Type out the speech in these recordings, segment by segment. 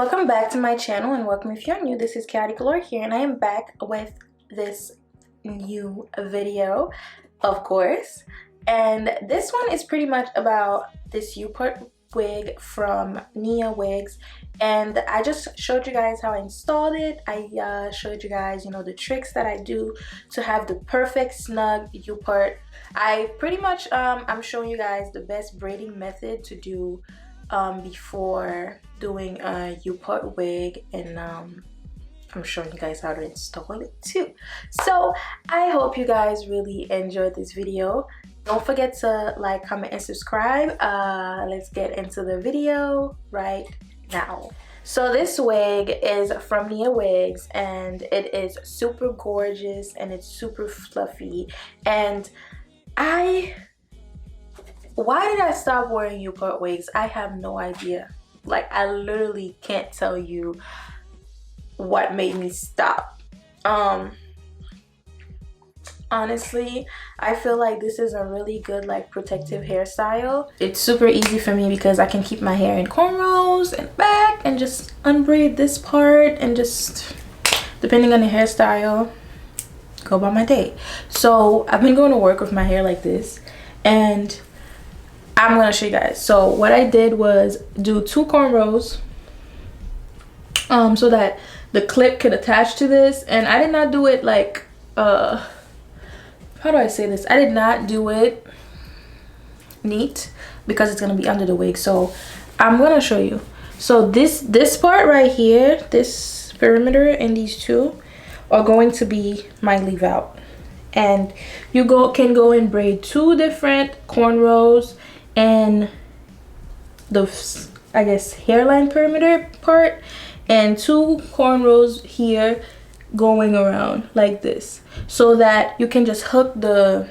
Welcome back to my channel, and welcome if you're new. This is chaotic.allure here, and I am back with this new video, of course. And this one is pretty much about this Upart wig from Niawigs, and I just showed you guys how I installed it. I showed you guys, the tricks that I do to have the perfect snug Upart. I pretty much I'm showing you guys the best braiding method to do before doing a Upart wig, and I'm showing you guys how to install it too. So I hope you guys really enjoyed this video. Don't forget to like, comment, and subscribe. Let's get into the video right now. So this wig is from Niawigs, and it is super gorgeous and it's super fluffy. And why did I stop wearing Upart wigs? I have no idea. Like, I literally can't tell you what made me stop. Honestly, I feel like this is a really good protective hairstyle. It's super easy for me because I can keep my hair in cornrows and back and just unbraid this part and just, depending on the hairstyle, go by my day. So I've been going to work with my hair like this, and I'm gonna show you guys. So what I did was do 2 cornrows so that the clip could attach to this, and I did not do it like how do I say this? I did not do it neat because it's gonna be under the wig. So I'm gonna show you. So this part right here, this perimeter and these 2 are going to be my leave out, and you can go and braid 2 different cornrows and the, I guess, hairline perimeter part, and 2 cornrows here going around like this, so that you can just hook the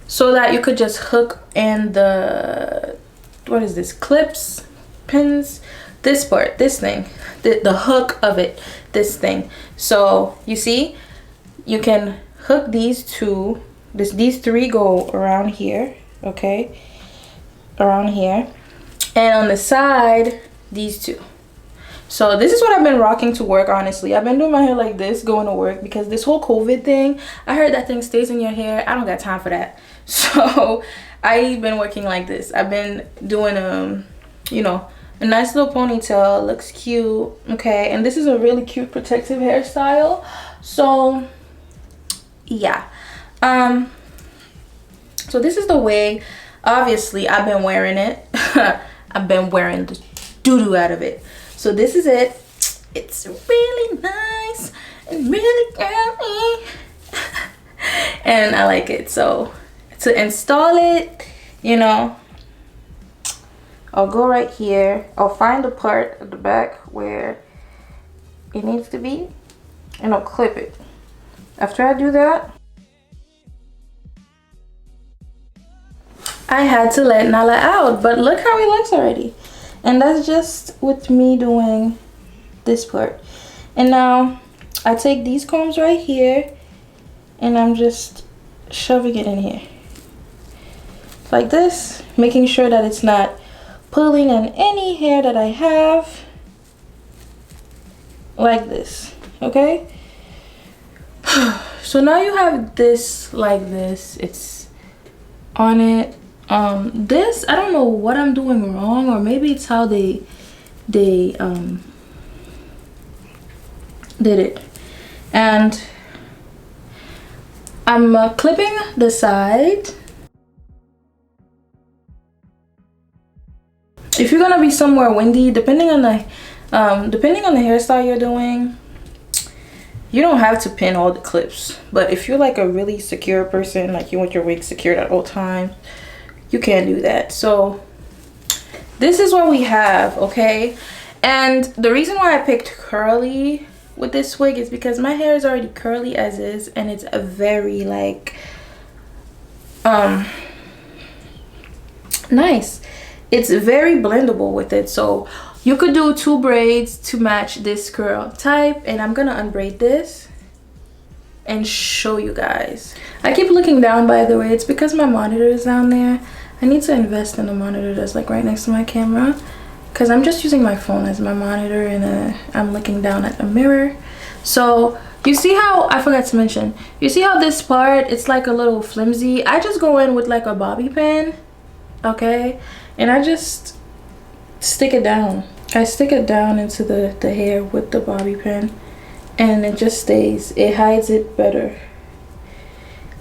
so that you could just hook in the, what is this, clips, pins, this part, this thing, the hook of it, this thing. So you see, you can hook these 2, these 3 go around here, okay, around here, and on the side these 2. So this is what I've been rocking to work. Honestly, I've been doing my hair like this going to work because this whole COVID thing, I heard that thing stays in your hair. I don't got time for that. So I've been working like this. I've been doing a nice little ponytail, looks cute, okay, and this is a really cute protective hairstyle. So yeah, so this is the wig. Obviously I've been wearing it. I've been wearing the doo-doo out of it. So this is it. It's really nice and really girly and I like it. So to install it, I'll go right here. I'll find the part at the back where it needs to be, and I'll clip it. After I do that, I had to let Nala out, but look how he looks already. And that's just with me doing this part. And now I take these combs right here, and I'm just shoving it in here like this, making sure that it's not pulling on any hair that I have, like this, okay? So now you have this like this, it's on it. This, I don't know what I'm doing wrong, or maybe it's how they did it. And I'm clipping the side. If you're gonna be somewhere windy, depending on the hairstyle you're doing, you don't have to pin all the clips. But if you're like a really secure person, like you want your wig secured at all times, you can do that. So this is what we have, okay? And the reason why I picked curly with this wig is because my hair is already curly as is, and it's a very nice. It's very blendable with it. So you could do 2 braids to match this curl type, and I'm gonna unbraid this and show you guys. I keep looking down, by the way. It's because my monitor is down there. I need to invest in a monitor that's like right next to my camera, because I'm just using my phone as my monitor, and I'm looking down at the mirror. So you see how, I forgot to mention, you see how this part, it's like a little flimsy. I just go in with like a bobby pin, okay, and I just stick it down. I stick it down into the hair with the bobby pin, and it just stays. It hides it better,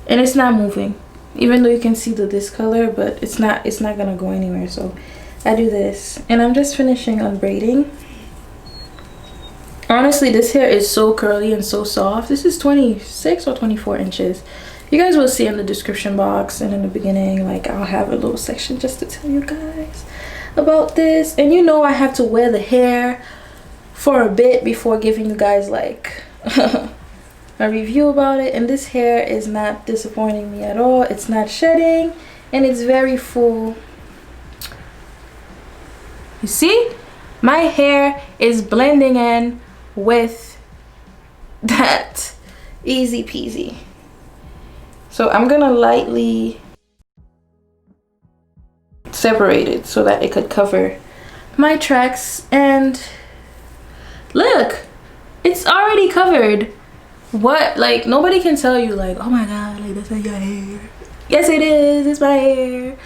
and it's not moving, even though you can see the discolor, but it's not gonna go anywhere. So I do this, and I'm just finishing unbraiding. Honestly, this hair is so curly and so soft. This is 26 or 24 inches. You guys will see in the description box, and in the beginning, like, I'll have a little section just to tell you guys about this. And you know I have to wear the hair for a bit before giving you guys like a review about it. And this hair is not disappointing me at all. It's not shedding, and it's very full. You see, my hair is blending in with that, easy peasy. So I'm gonna lightly separate it so that it could cover my tracks. And look, it's already covered. What, like, nobody can tell you like, oh my god, like, that's not your hair. Yes it is, it's my hair.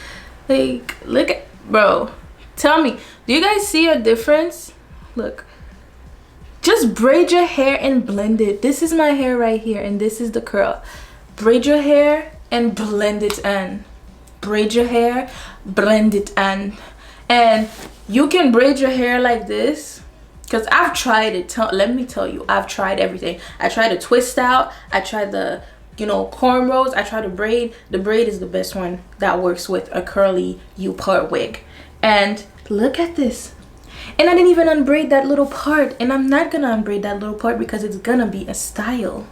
Like, look at, bro, tell me, do you guys see a difference? Look, just braid your hair and blend it. This is my hair right here, and this is the curl. Braid your hair and blend it in. Braid your hair, blend it in. And you can braid your hair like this, because I've tried it. Let me tell you, I've tried everything. I tried the twist out, I tried the, you know, cornrows, I tried the braid. The braid is the best one that works with a curly Upart wig. And look at this. And I didn't even unbraid that little part, and I'm not gonna unbraid that little part because it's gonna be a style.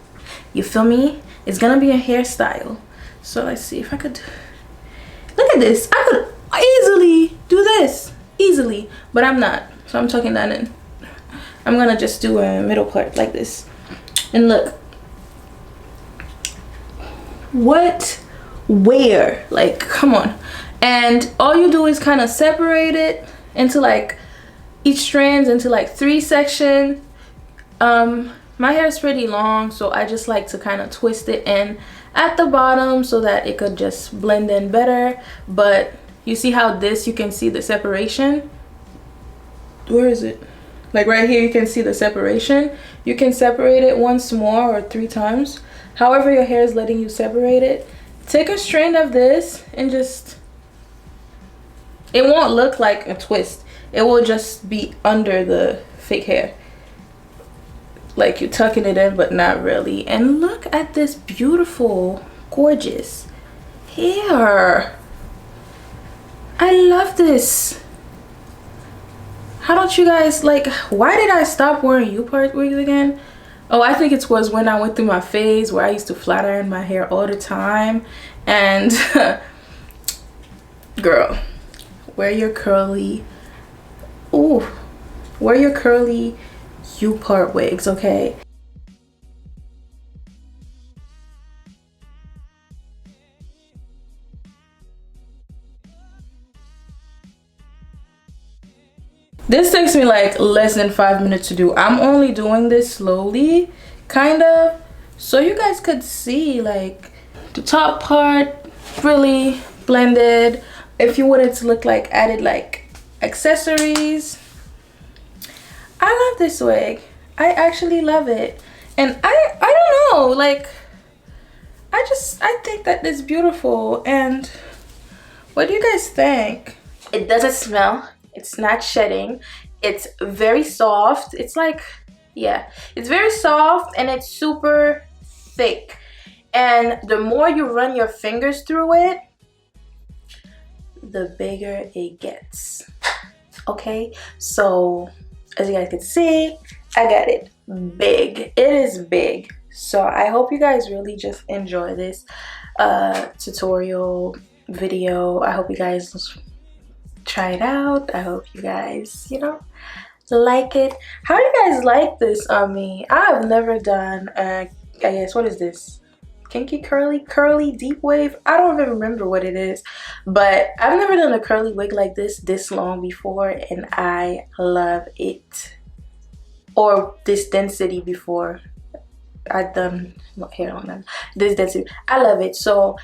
You feel me? It's gonna be a hairstyle. So let's see if I could, look at this. I could easily do this, easily, but I'm not. So I'm tucking that in. I'm gonna just do a middle part like this. And look, what, where, like, come on. And all you do is kind of separate it into like, each strands into like 3 sections. My hair is pretty long, so I just like to kind of twist it in at the bottom so that it could just blend in better. But you see how this, you can see the separation. Where is it? Like right here, you can see the separation. You can separate it once more or 3 times, however your hair is letting you separate it. Take a strand of this and just, it won't look like a twist. It will just be under the fake hair, like you're tucking it in but not really. And look at this beautiful, gorgeous hair. I love this. How don't you guys, like, why did I stop wearing Upart wigs again? Oh, I think it was when I went through my phase where I used to flat iron my hair all the time. And girl, wear your curly, ooh, wear your curly Upart wigs, okay? This takes me like less than 5 minutes to do. I'm only doing this slowly, kind of, so you guys could see like the top part really blended. If you wanted to look like, added like accessories. I love this wig. I actually love it. And I don't know, like, I think that it's beautiful. And what do you guys think? It doesn't smell. It's not shedding. It's very soft. It's like, yeah, it's very soft and it's super thick. And the more you run your fingers through it, the bigger it gets. Okay, so as you guys can see, I got it big. It is big. So I hope you guys really just enjoy this tutorial video. I hope you guys try it out. I hope you guys, you know, like it. How do you guys like this on me? I've never done I guess, what is this, kinky curly deep wave. I don't even remember what it is, but I've never done a curly wig like this long before, and I love it. Or this density before. I've done hair on them. This density, I love it. So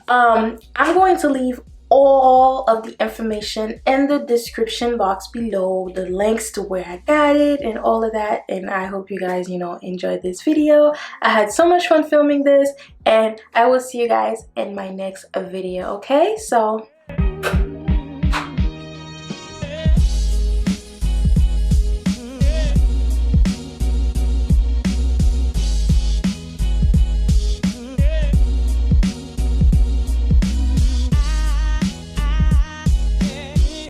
I'm going to leave all of the information in the description box below, the links to where I got it and all of that. And I hope you guys, you know, enjoyed this video. I had so much fun filming this, and I will see you guys in my next video. Okay, so